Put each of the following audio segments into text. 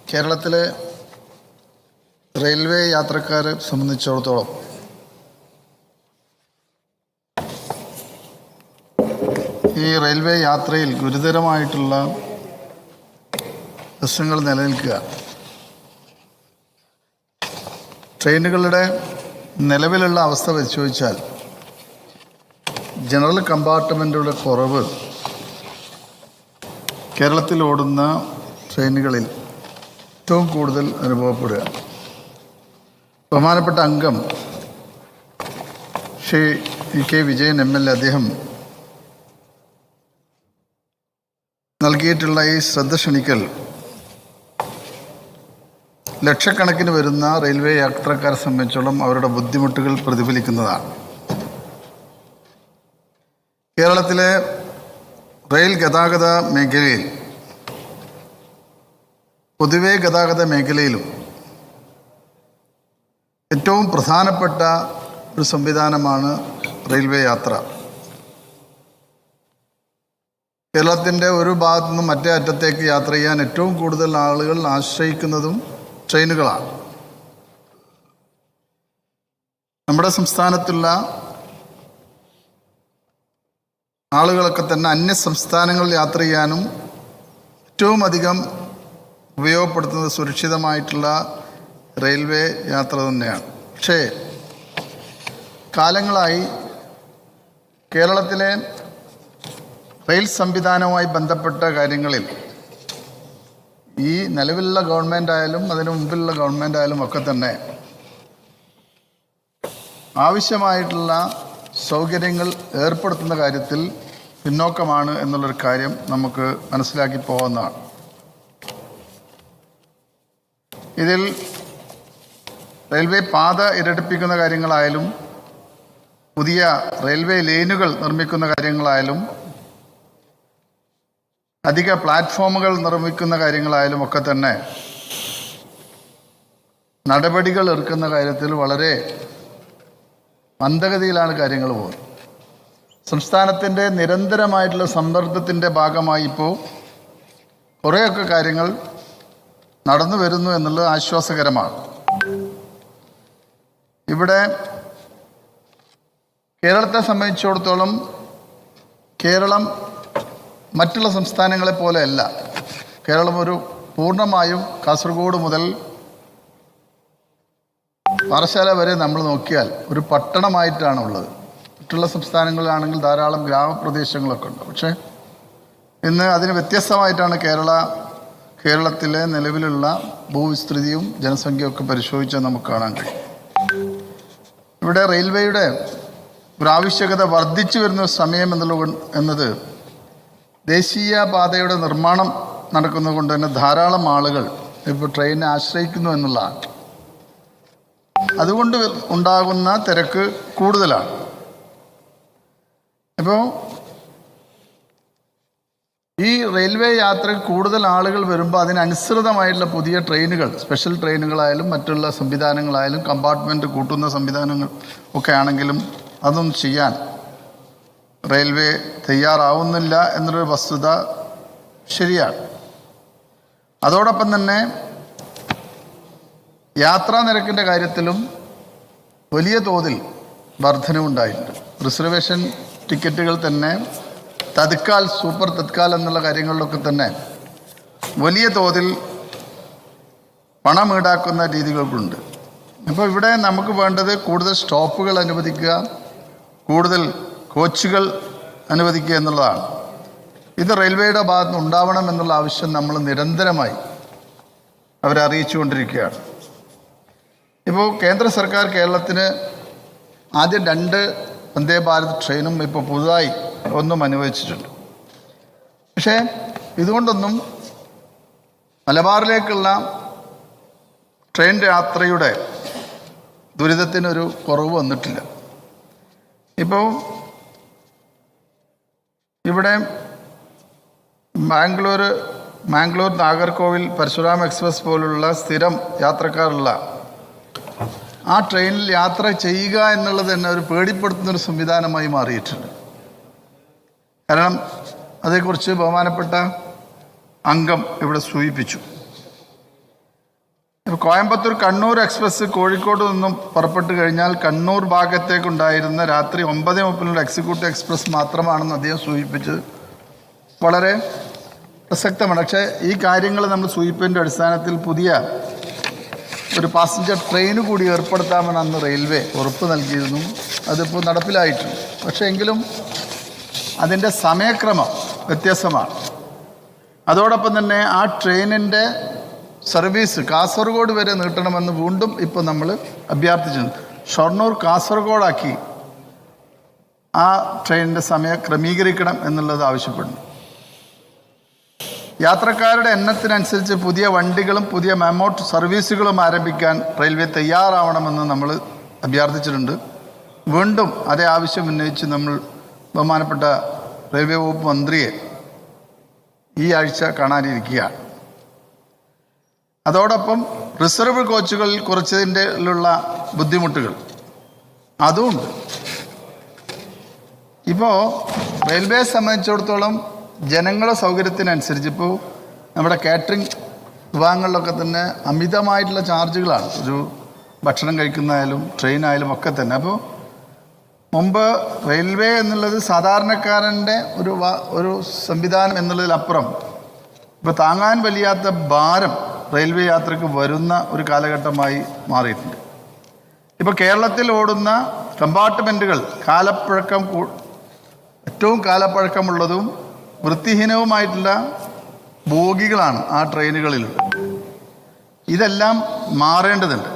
കേരളത്തിലെ റെയിൽവേ യാത്രക്കാരെ സംബന്ധിച്ചിടത്തോളം ഈ റെയിൽവേ യാത്രയിൽ ഗുരുതരമായിട്ടുള്ള പ്രശ്നങ്ങൾ നിലനിൽക്കുക. ട്രെയിനുകളുടെ നിലവിലുള്ള അവസ്ഥ പരിശോധിച്ചാൽ ജനറൽ കമ്പാർട്ട്മെൻറ്റുകളുടെ കുറവ് കേരളത്തിൽ ഓടുന്ന ട്രെയിനുകളിൽ ഏറ്റവും കൂടുതൽ അനുഭവപ്പെടുക. ബഹുമാനപ്പെട്ട അംഗം ശ്രീ കെ വിജയൻ MLA അദ്ദേഹം നൽകിയിട്ടുള്ള ഈ ശ്രദ്ധ ക്ഷണിക്കൽ ലക്ഷക്കണക്കിന് വരുന്ന റെയിൽവേ യാത്രക്കാരെ സംബന്ധിച്ചോളം അവരുടെ ബുദ്ധിമുട്ടുകൾ പ്രതിഫലിക്കുന്നതാണ്. കേരളത്തിലെ റെയിൽ ഗതാഗത മേഖലയിൽ, പൊതുവെ ഗതാഗത മേഖലയിലും ഏറ്റവും പ്രധാനപ്പെട്ട ഒരു സംവിധാനമാണ് റെയിൽവേ യാത്ര. കേരളത്തിൻ്റെ ഒരു ഭാഗത്തു നിന്നും മറ്റേ അറ്റത്തേക്ക് യാത്ര ചെയ്യാൻ ഏറ്റവും കൂടുതൽ ആളുകൾ ആശ്രയിക്കുന്നതും ട്രെയിനുകളാണ്. നമ്മുടെ സംസ്ഥാനത്തുള്ള ആളുകളൊക്കെ തന്നെ അന്യ സംസ്ഥാനങ്ങളിൽ യാത്ര ചെയ്യാനും ഏറ്റവും അധികം ഉപയോഗപ്പെടുത്തുന്നത് സുരക്ഷിതമായിട്ടുള്ള റെയിൽവേ യാത്ര തന്നെയാണ്. പക്ഷേ കാലങ്ങളായി കേരളത്തിലെ റെയിൽ സംവിധാനവുമായി ബന്ധപ്പെട്ട കാര്യങ്ങളിൽ ഈ നിലവിലുള്ള ഗവൺമെൻറ് ആയാലും അതിനു മുമ്പിലുള്ള ഗവൺമെൻറ് ആയാലും ഒക്കെ തന്നെ ആവശ്യമായിട്ടുള്ള സൗകര്യങ്ങൾ ഏർപ്പെടുത്തുന്ന കാര്യത്തിൽ പിന്നോക്കമാണ് എന്നുള്ളൊരു കാര്യം നമുക്ക് മനസ്സിലാക്കി പോകുന്നതാണ്. ഇതിൽ റെയിൽവേ പാത ഇരട്ടിപ്പിക്കുന്ന കാര്യങ്ങളായാലും പുതിയ റെയിൽവേ ലൈനുകൾ നിർമ്മിക്കുന്ന കാര്യങ്ങളായാലും അധിക പ്ലാറ്റ്ഫോമുകൾ നിർമ്മിക്കുന്ന കാര്യങ്ങളായാലും ഒക്കെ തന്നെ നടപടികൾ എടുക്കുന്ന കാര്യത്തിൽ വളരെ മന്ദഗതിയിലാണ് കാര്യങ്ങൾ പോകുന്നത്. സംസ്ഥാനത്തിൻ്റെ നിരന്തരമായിട്ടുള്ള സമ്മർദ്ദത്തിൻ്റെ ഭാഗമായി ഇപ്പോൾ കുറേയൊക്കെ കാര്യങ്ങൾ നടന്നു വരുന്നു എന്നുള്ളത് ആശ്വാസകരമാണ്. ഇവിടെ കേരളത്തെ സംബന്ധിച്ചിടത്തോളം കേരളം മറ്റുള്ള സംസ്ഥാനങ്ങളെ പോലെയല്ല. കേരളം ഒരു പൂർണ്ണമായും കാസർഗോഡ് മുതൽ പാറശാല വരെ നമ്മൾ നോക്കിയാൽ ഒരു പട്ടണമായിട്ടാണ് ഉള്ളത്. മറ്റുള്ള സംസ്ഥാനങ്ങളിലാണെങ്കിൽ ധാരാളം ഗ്രാമപ്രദേശങ്ങളൊക്കെ ഉണ്ട്. പക്ഷേ ഇന്ന് അതിന് വ്യത്യസ്തമായിട്ടാണ് കേരളത്തിലെ നിലവിലുള്ള ഭൂവിസ്തൃതിയും ജനസംഖ്യയൊക്കെ പരിശോധിച്ചാൽ നമുക്ക് കാണാൻ കഴിയും. ഇവിടെ റെയിൽവേയുടെ ഒരു ആവശ്യകത വർദ്ധിച്ചു വരുന്ന സമയം എന്നത് ദേശീയ പാതയുടെ നിർമ്മാണം നടക്കുന്നത് കൊണ്ട് തന്നെ ധാരാളം ആളുകൾ ഇപ്പോൾ ട്രെയിനിനെ ആശ്രയിക്കുന്നു എന്നുള്ളതാണ്. അതുകൊണ്ട് ഉണ്ടാകുന്ന തിരക്ക് കൂടുതലാണ്. ഇപ്പോൾ ഈ റെയിൽവേ യാത്രയിൽ കൂടുതൽ ആളുകൾ വരുമ്പോൾ അതിനനുസൃതമായിട്ടുള്ള പുതിയ ട്രെയിനുകൾ, സ്പെഷ്യൽ ട്രെയിനുകളായാലും മറ്റുള്ള സംവിധാനങ്ങളായാലും കമ്പാർട്ട്മെൻറ്റ് കൂട്ടുന്ന സംവിധാനങ്ങൾ ഒക്കെ ആണെങ്കിലും അതൊന്നും ചെയ്യാൻ റെയിൽവേ തയ്യാറാവുന്നില്ല എന്നൊരു വസ്തുത ശരിയാണ്. അതോടൊപ്പം തന്നെ യാത്രാ നിരക്കിൻ്റെ കാര്യത്തിലും വലിയ തോതിൽ വർധനവുണ്ടായിട്ടുണ്ട്. റിസർവേഷൻ ടിക്കറ്റുകൾ തന്നെ തത്കാൽ, സൂപ്പർ തത്കാൽ എന്നുള്ള കാര്യങ്ങളിലൊക്കെ തന്നെ വലിയ തോതിൽ പണം ഈടാക്കുന്ന രീതികൾക്കുണ്ട്. അപ്പോൾ ഇവിടെ നമുക്ക് വേണ്ടത് കൂടുതൽ സ്റ്റോപ്പുകൾ അനുവദിക്കുക, കൂടുതൽ കോച്ചുകൾ അനുവദിക്കുക എന്നുള്ളതാണ്. ഇത് റെയിൽവേയുടെ ഭാഗത്ത് നിന്ന് ഉണ്ടാവണം എന്നുള്ള ആവശ്യം നമ്മൾ നിരന്തരമായി അവരെ അറിയിച്ചുകൊണ്ടിരിക്കുകയാണ്. ഇപ്പോൾ കേന്ദ്ര സർക്കാർ കേരളത്തിന് ആദ്യം 2 വന്ദേ ഭാരത് ട്രെയിനും ഇപ്പോൾ പുതുതായി ഒന്നും അനുവദിച്ചിട്ടുണ്ട്. പക്ഷേ ഇതുകൊണ്ടൊന്നും മലബാറിലേക്കുള്ള ട്രെയിൻ യാത്രയുടെ ദുരിതത്തിനൊരു കുറവ് വന്നിട്ടില്ല. ഇപ്പോൾ ഇവിടെ മാംഗ്ലൂർ നാഗർകോവിൽ പരശുരാം എക്സ്പ്രസ് പോലുള്ള സ്ഥിരം യാത്രക്കാരുള്ള ആ ട്രെയിനിൽ യാത്ര ചെയ്യുക എന്നുള്ളത് തന്നെ ഒരു പേടിപ്പെടുത്തുന്നൊരു സംവിധാനമായി മാറിയിട്ടുണ്ട്. കാരണം അതേക്കുറിച്ച് ബഹുമാനപ്പെട്ട അംഗം ഇവിടെ സൂചിപ്പിച്ചു. ഇപ്പോൾ കോയമ്പത്തൂർ കണ്ണൂർ എക്സ്പ്രസ് കോഴിക്കോട് നിന്നും പുറപ്പെട്ട് കഴിഞ്ഞാൽ കണ്ണൂർ ഭാഗത്തേക്കുണ്ടായിരുന്ന രാത്രി 9:30 എക്സിക്യൂട്ടീവ് എക്സ്പ്രസ് മാത്രമാണെന്ന് അദ്ദേഹം സൂചിപ്പിച്ചത് വളരെ പ്രസക്തമാണ്. പക്ഷേ ഈ കാര്യങ്ങൾ നമ്മൾ സൂചിപ്പിൻ്റെ അടിസ്ഥാനത്തിൽ പുതിയ ഒരു പാസഞ്ചർ ട്രെയിൻ കൂടി ഏർപ്പെടുത്താമെന്ന് അന്ന് റെയിൽവേ ഉറപ്പ് നൽകിയിരുന്നു. അതിപ്പോൾ നടപ്പിലായിട്ടുണ്ട്. പക്ഷേ എങ്കിലും അതിൻ്റെ സമയക്രമം വ്യത്യസ്തമാണ്. അതോടൊപ്പം തന്നെ ആ ട്രെയിനിൻ്റെ സർവീസ് കാസർഗോഡ് വരെ നീട്ടണമെന്ന് വീണ്ടും ഇപ്പോൾ നമ്മൾ അഭ്യർത്ഥിച്ചിട്ടുണ്ട്. ഷൊർണൂർ കാസർഗോഡാക്കി ആ ട്രെയിനിൻ്റെ സമയം ക്രമീകരിക്കണം എന്നുള്ളത് ആവശ്യപ്പെടുന്നു. യാത്രക്കാരുടെ എണ്ണത്തിനനുസരിച്ച് പുതിയ വണ്ടികളും പുതിയ മെമോ സർവീസുകളും ആരംഭിക്കാൻ റെയിൽവേ തയ്യാറാവണമെന്ന് നമ്മൾ അഭ്യർത്ഥിച്ചിട്ടുണ്ട്. വീണ്ടും അതേ ആവശ്യം ഉന്നയിച്ച് നമ്മൾ ബഹുമാനപ്പെട്ട റെയിൽവേ വകുപ്പ് മന്ത്രിയെ ഈ ആഴ്ച കാണാനിരിക്കുകയാണ്. അതോടൊപ്പം റിസർവ് കോച്ചുകളിൽ കുറച്ചതിൻ്റെ ബുദ്ധിമുട്ടുകൾ അതുമുണ്ട്. ഇപ്പോൾ റെയിൽവേ സംബന്ധിച്ചിടത്തോളം ജനങ്ങളുടെ സൗകര്യത്തിനനുസരിച്ച് ഇപ്പോൾ നമ്മുടെ കാറ്ററിംഗ് വിഭാഗങ്ങളിലൊക്കെ തന്നെ അമിതമായിട്ടുള്ള ചാർജുകളാണ്. ഒരു ഭക്ഷണം കഴിക്കുന്നതായാലും ട്രെയിനായാലും ഒക്കെ തന്നെ. അപ്പോൾ മുമ്പ് റെയിൽവേ എന്നുള്ളത് സാധാരണക്കാരൻ്റെ ഒരു സംവിധാനം എന്നുള്ളതിലപ്പുറം ഇപ്പോൾ താങ്ങാൻ വലിയാത്ത ഭാരം റെയിൽവേ യാത്രയ്ക്ക് വരുന്ന ഒരു കാലഘട്ടമായി മാറിയിട്ടുണ്ട്. ഇപ്പോൾ കേരളത്തിൽ ഓടുന്ന കമ്പാർട്ട്മെൻറ്റുകൾ ഏറ്റവും കാലപ്പഴക്കമുള്ളതും വൃത്തിഹീനവുമായിട്ടുള്ള ബോഗികളാണ് ആ ട്രെയിനുകളിലുള്ളത്. ഇതെല്ലാം മാറേണ്ടതുണ്ട്.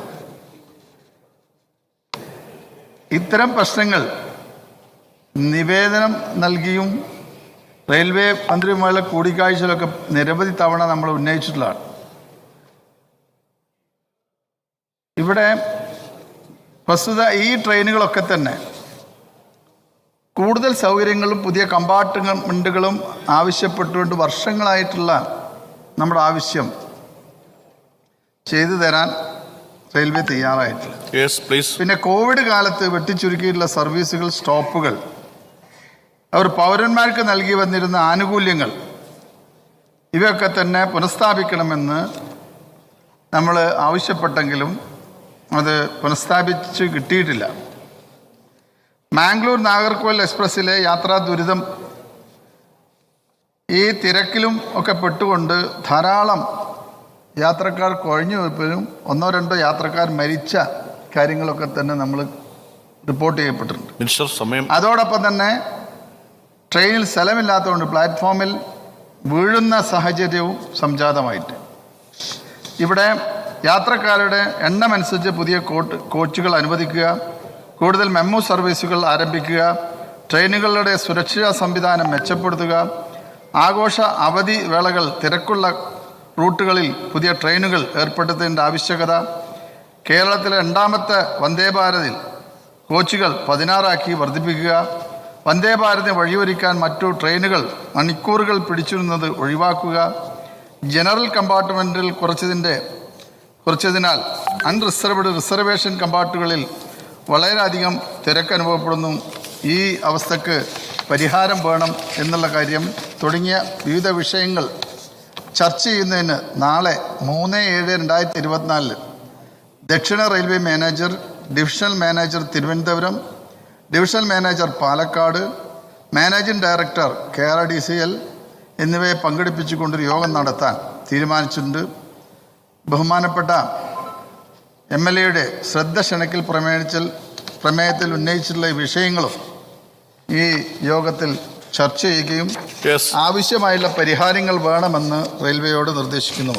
ഇത്തരം പ്രശ്നങ്ങൾ നിവേദനം നൽകിയും റെയിൽവേ മന്ത്രിയുമായുള്ള കൂടിക്കാഴ്ചയിലൊക്കെ നിരവധി തവണ നമ്മൾ ഉന്നയിച്ചിട്ടുള്ളതാണ്. ഇവിടെ പ്രസ്തുത ഈ ട്രെയിനുകളൊക്കെ തന്നെ കൂടുതൽ സൗകര്യങ്ങളും പുതിയ കമ്പാർട്ട്മെൻറ്റുകളും ആവശ്യപ്പെട്ടുകൊണ്ട് വർഷങ്ങളായിട്ടുള്ള നമ്മുടെ ആവശ്യം ചെയ്തു തരാൻ റെയിൽവേ തയ്യാറായിട്ടില്ല. പിന്നെ കോവിഡ് കാലത്ത് വെട്ടിച്ചുരുക്കിയിട്ടുള്ള സർവീസുകൾ, സ്റ്റോപ്പുകൾ, അവർ പൗരന്മാർക്ക് നൽകി വന്നിരുന്ന ആനുകൂല്യങ്ങൾ ഇവയൊക്കെ തന്നെ പുനഃസ്ഥാപിക്കണമെന്ന് നമ്മൾ ആവശ്യപ്പെട്ടെങ്കിലും അത് പുനഃസ്ഥാപിച്ച് കിട്ടിയിട്ടില്ല. മാംഗ്ലൂർ നാഗർകോവിൽ എക്സ്പ്രസ്സിലെ യാത്രാ ദുരിതം, ഈ തിരക്കിലും ഒക്കെ പെട്ടുകൊണ്ട് ധാരാളം യാത്രക്കാർ കുഴഞ്ഞു പോയപ്പോഴും 1-2 യാത്രക്കാർ മരിച്ച കാര്യങ്ങളൊക്കെ തന്നെ നമ്മൾ റിപ്പോർട്ട് ചെയ്യപ്പെട്ടിട്ടുണ്ട്. അതോടൊപ്പം തന്നെ ട്രെയിനിൽ സ്ഥലമില്ലാത്തതുകൊണ്ട് പ്ലാറ്റ്ഫോമിൽ വീഴുന്ന സാഹചര്യവും സംജാതമായിട്ട്. ഇവിടെ യാത്രക്കാരുടെ എണ്ണമനുസരിച്ച് പുതിയ കോച്ചുകൾ അനുവദിക്കുക, കൂടുതൽ മെമു സർവീസുകൾ ആരംഭിക്കുക, ട്രെയിനുകളുടെ സുരക്ഷാ സംവിധാനം മെച്ചപ്പെടുത്തുക, ആഘോഷ അവധി വേളകൾ തിരക്കുള്ള റൂട്ടുകളിൽ പുതിയ ട്രെയിനുകൾ ഏർപ്പെടുത്തേണ്ട ആവശ്യകത, കേരളത്തിലെ 2ാമത്തെ വന്ദേഭാരതിൽ കോച്ചുകൾ 16 വർദ്ധിപ്പിക്കുക, വന്ദേഭാരതിന് വഴിയൊരുക്കാൻ മറ്റു ട്രെയിനുകൾ മണിക്കൂറുകൾ പിടിച്ചിരുന്നത് ഒഴിവാക്കുക, ജനറൽ കമ്പാർട്ട്മെൻറ്റിൽ കുറച്ചതിനാൽ റിസർവേഷൻ കമ്പാർട്ടുകളിൽ വളരെയധികം തിരക്ക് അനുഭവപ്പെടുന്നു. ഈ അവസ്ഥക്ക് പരിഹാരം വേണം എന്നുള്ള കാര്യം തുടങ്ങിയ വിവിധ വിഷയങ്ങൾ ചർച്ച ചെയ്യുന്നതിന് നാളെ 3/7/2024 ദക്ഷിണ railway manager, divisional manager Thiruvananthapuram, divisional manager Palakkad, managing director KRDCL എന്നിവയെ പങ്കെടുപ്പിച്ചുകൊണ്ടൊരു യോഗം നടത്താൻ തീരുമാനിച്ചിട്ടുണ്ട്. ബഹുമാനപ്പെട്ട MLAയുടെ ശ്രദ്ധ ക്ഷണിക്കൽ പ്രമേയത്തിൽ ഉന്നയിച്ചിട്ടുള്ള വിഷയങ്ങളും ഈ യോഗത്തിൽ ചർച്ച ചെയ്യുകയും ആവശ്യമായുള്ള പരിഹാരങ്ങൾ വേണമെന്ന് റെയിൽവേയോട് നിർദ്ദേശിക്കുന്നു.